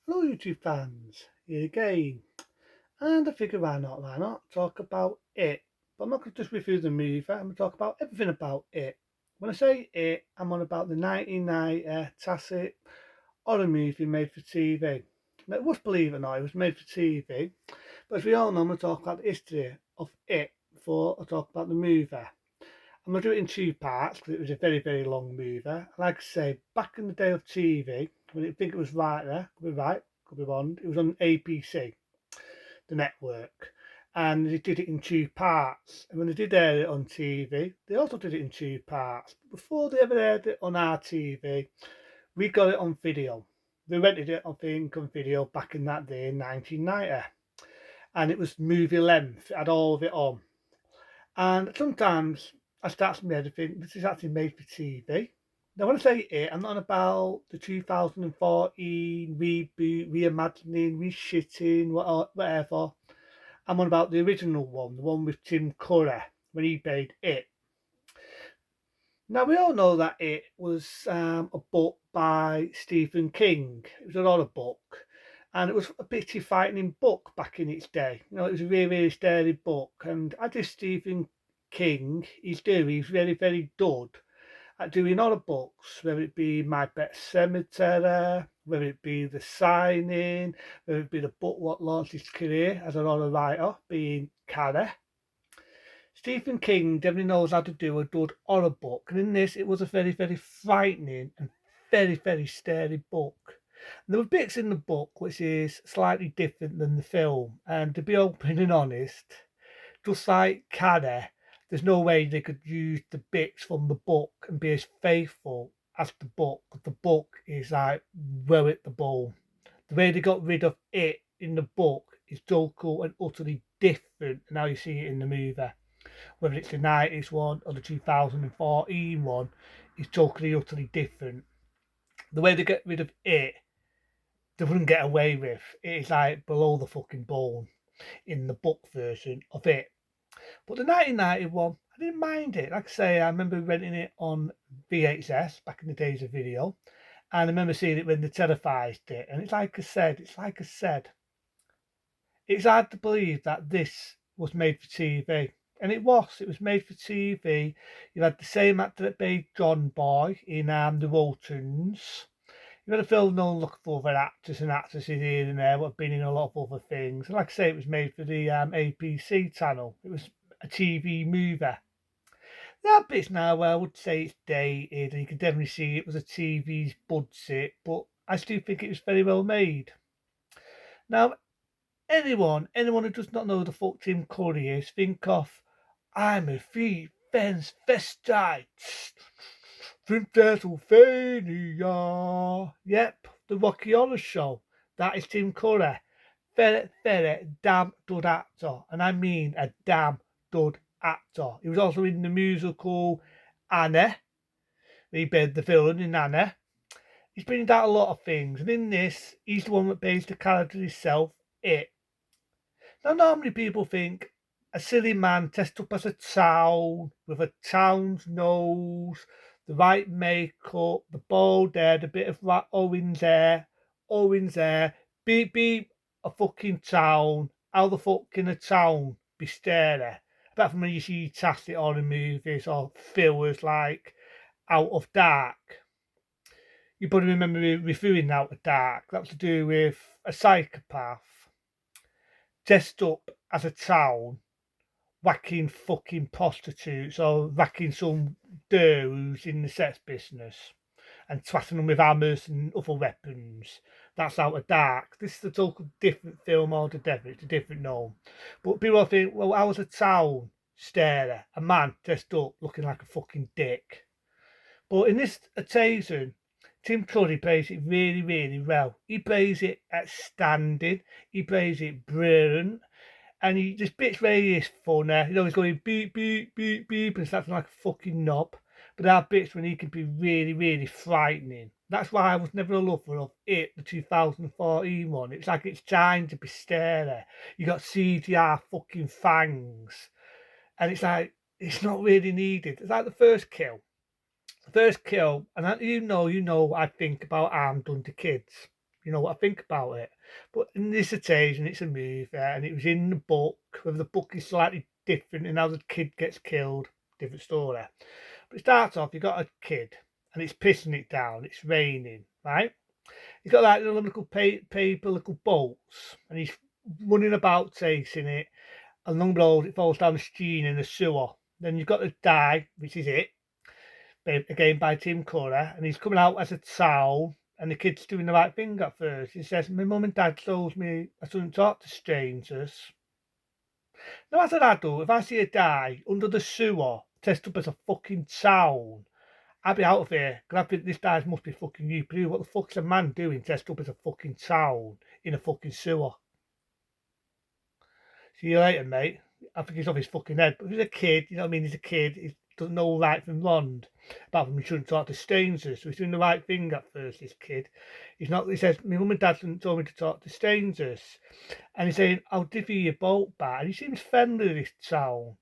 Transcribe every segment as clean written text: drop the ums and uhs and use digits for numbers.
Hello YouTube fans, here again. And I figure why not talk about it. But I'm not going to just review the movie, I'm going to talk about everything about it. When I say it, I'm on about the 1990 tacit horror movie made for TV. Now, it was, believe it or not, it was made for TV. But as we all know, I'm going to talk about the history of it before I talk about the movie. I'm going to do it in two parts because it was a very, very long movie. Like I say, back in the day of TV, when I think it was right there, could be right, could be wrong, it was on ABC, the network, and they did it in two parts. And when they did air it on TV, they also did it in two parts. But before they ever aired it on our TV, we got it on video. We rented it, I think, on video back in that day in 1990. And it was movie length, it had all of it on. And sometimes I start to me think this is actually made for TV. Now, when I say it, I'm not about the 2014 reboot, reimagining, reshitting, whatever. I'm on about the original one, the one with Tim Curry when he played it. Now, we all know that it was a book by Stephen King. It was a lot of book. And it was a bitty frightening book back in its day. You know, it was a really, really scary book. And as this Stephen King he's very, very good at doing other books, whether it be My Pet Cemetery, whether it be The Signing, whether it be the book what launched his career as an horror writer, being Carrie. Stephen King definitely knows how to do a good horror book, and in this, it was a very, very frightening and very, very scary book. And there were bits in the book which is slightly different than the film, and to be open and honest, just like Carrie, there's no way they could use the bits from the book and be as faithful as the book. The book is like well at the bone. The way they got rid of it in the book is total and utterly different than how you see it in the movie, whether it's the 90s one or the 2014 one, is totally, utterly different. The way they get rid of it, they wouldn't get away with. It is like below the fucking bone in the book version of it. But the 1991, I didn't mind it. Like I say, I remember renting it on VHS back in the days of video. And I remember seeing it when they televised it. And it's like I said, it's hard to believe that this was made for TV. And it was made for TV. You had the same actor that played John Boy in The Waltons. You had a film known looking for other actors and actresses here and there, what have been in a lot of other things. And like I say, it was made for the APC channel. It was a TV movie. There are bits now where I would say it's dated, and you can definitely see it was a TV's budget, but I still think it was very well made. Now, anyone who does not know who the fuck Tim Curry is, think of I'm a free fence festite from Pennsylvania. Yep, the Rocky Horror Show. That is Tim Curry. Very, very damn good actor, and I mean a damn good actor. He was also in the musical Anna. He played the villain in Anna. He's been in that a lot of things, and in this, he's the one that plays the character himself. It. Now, normally people think a silly man dressed up as a town with a town's nose, the right makeup, the bald head, a bit of Owen's hair, be a fucking town. How the fuck can a town be scary? Apart from when you see Tastic horror movies or fillers like Out of Dark. You probably remember me reviewing Out of Dark. That was to do with a psychopath dressed up as a town, whacking fucking prostitutes or whacking some dude who's in the sex business and twatting them with hammers and other weapons. That's Out of Dark. This is a total different film altogether. It's a different gnome. But people think, well, I was a town starer, a man dressed up looking like a fucking dick. But in this occasion, Tim Curry plays it really, really well. He plays it outstanding. He plays it brilliant. And there's bits where he is funny. You know, he's going beep, beep, beep, beep, and starting like a fucking knob. But there are bits when he can be really, really frightening. That's why I was never a lover of it, the 2014 one. It's like it's trying to be scary. You got CGI fucking fangs. And it's like, it's not really needed. It's like the first kill. The first kill, and you know, I think about Armed Under Kids. You know what I think about it. But in this occasion, it's a movie, and it was in the book. Whether the book is slightly different and how the kid gets killed, different story. But it starts off, you've got a kid, and it's pissing it down. It's raining, right? He's got like little paper, little boats, and he's running about chasing it. And long below, it falls down the stream in the sewer. Then you've got the Die, which is it, again by Tim Curry, and he's coming out as a towel, and the kid's doing the right thing at first. He says, "My mum and dad told me I shouldn't talk to strangers." Now, as an adult, if I see a Die under the sewer, dressed up as a fucking towel, I'd be out of here, because I think this guy must be fucking you. What the fuck's a man doing dressed up as a fucking towel in a fucking sewer? See you later, mate. I think he's off his fucking head. But if he's a kid, you know what I mean? He's a kid. He doesn't know right from wrong. Apart from he shouldn't talk to strangers. So he's doing the right thing at first, this kid. He's not, he says, my mum and dad didn't told me to talk to strangers. And he's saying, I'll give you your boat back. And he seems friendly, this town.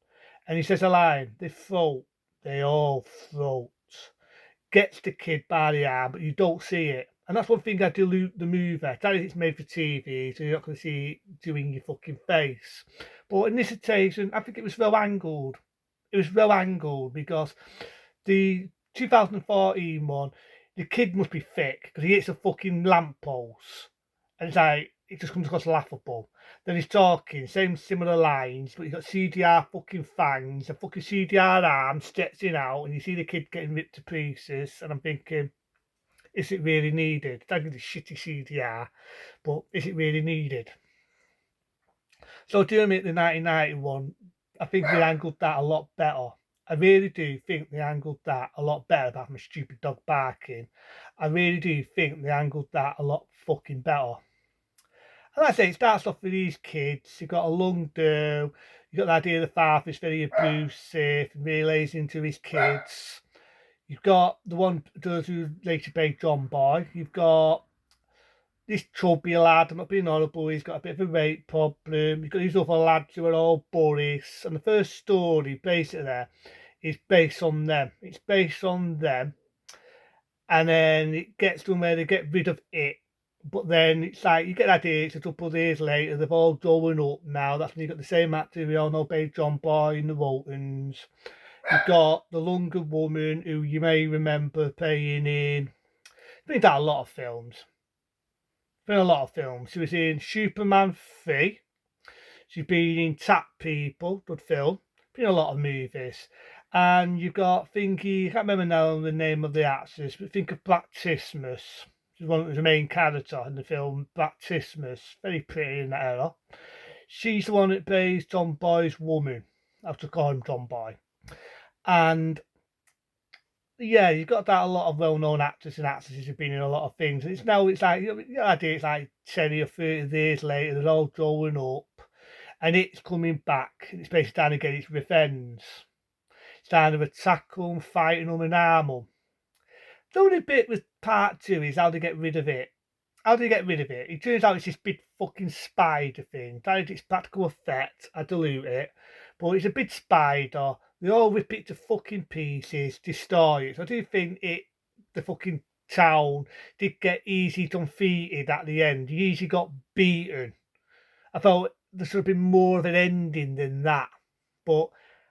And he says a line, they float. They all float. Gets the kid by the arm, but you don't see it. And that's one thing I dilute the movie. That is, it's made for TV, so you're not going to see it doing your fucking face. But in this occasion, I think it was well angled. It was well angled because the 2014 one, the kid must be thick because he hits a fucking lamppost. And it's like, it just comes across laughable. Then he's talking, same similar lines, but he's got CDR fucking fangs, a fucking CDR arm stretching out, and you see the kid getting ripped to pieces. And I'm thinking, is it really needed? Thank you, the shitty CDR, but is it really needed? So doing it the 1991, I think they angled that a lot better. I really do think they angled that a lot better, apart from a stupid dog barking. I really do think they angled that a lot fucking better. And like I say, it starts off with these kids. You've got a long do. You've got the idea the father's very abusive and really lays into his kids. You've got the one who later played John Boy. You've got this chubby lad, I'm not being horrible, he's got a bit of a rape problem. You've got these other lads who are all bullies. And the first story, basically, there is based on them. It's based on them. And then it gets to where they get rid of it. But then it's like, you get the idea, it's a couple of days later, they've all grown up now. That's when you've got the same actor we all know, played John Boy in The Waltons. You've got the younger woman who you may remember playing in, been done a lot of films. Been a lot of films. She was in Superman 3. She's been in Tap People, good film. Been in a lot of movies. And you've got Thinky, I can't remember now the name of the actress, but think of Black Christmas. She's one of the main character in the film Black Christmas. Very pretty in that era. She's the one that plays John Boy's woman. I have to call him John Boy. And yeah, you've got that a lot of well-known actors and actresses who've been in a lot of things. And it's like the idea. It's like 20 or 30 years later, they're all growing up, and it's coming back. And it's basically trying to get its revenge. It's trying to attack them, fighting them, and harm them. The only bit with part two is how they get rid of it. How do you get rid of it? It turns out it's this big fucking spider thing. That is its practical effect. I dilute it. But it's a big spider. They all rip it to fucking pieces, destroy it. So I do think the fucking town did get easy defeated at the end. He easily got beaten. I felt there should have been more of an ending than that. But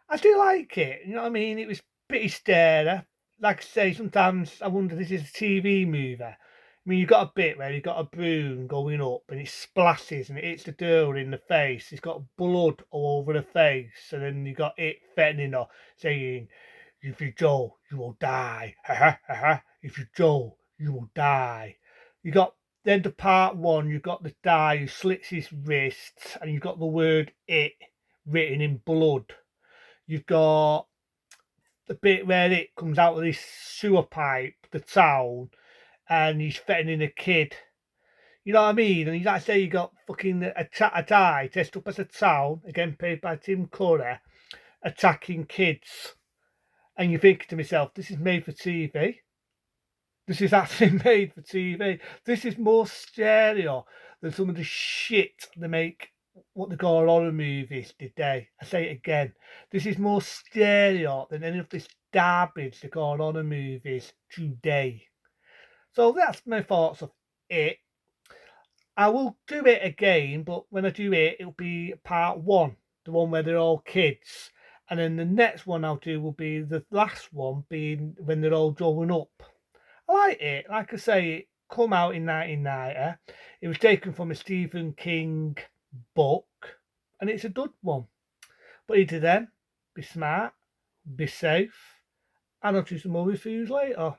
I do like it. You know what I mean? It was pretty scary. Like I say, sometimes I wonder if this is a TV movie. I mean, you've got a bit where you've got a broom going up and it splashes and it hits the girl in the face. It's got blood all over the face. And then you've got it threatening her, saying, if you go, you will die. Ha ha ha ha. If you go, you will die. You got then the part one, you've got the guy who slits his wrists and you've got the word it written in blood. You've got the bit where it comes out of this sewer pipe, the town, and he's threatening a kid. You know what I mean? And like I say, you got fucking a guy dressed up as a town, again played by Tim Curry, attacking kids. And you think to myself, this is made for TV. This is actually made for TV. This is more scarier than some of the shit they make, what they call horror movies today. I say it again. This is more scarier than any of this garbage they call horror movies today. So that's my thoughts of it. I will do it again, but when I do it, it'll be part one, the one where they're all kids. And then the next one I'll do will be the last one, being when they're all growing up. I like it. Like I say, it come out in 1990. It was taken from a Stephen King book, and it's a good one. But either then, be smart, be safe, and I'll do some more reviews later.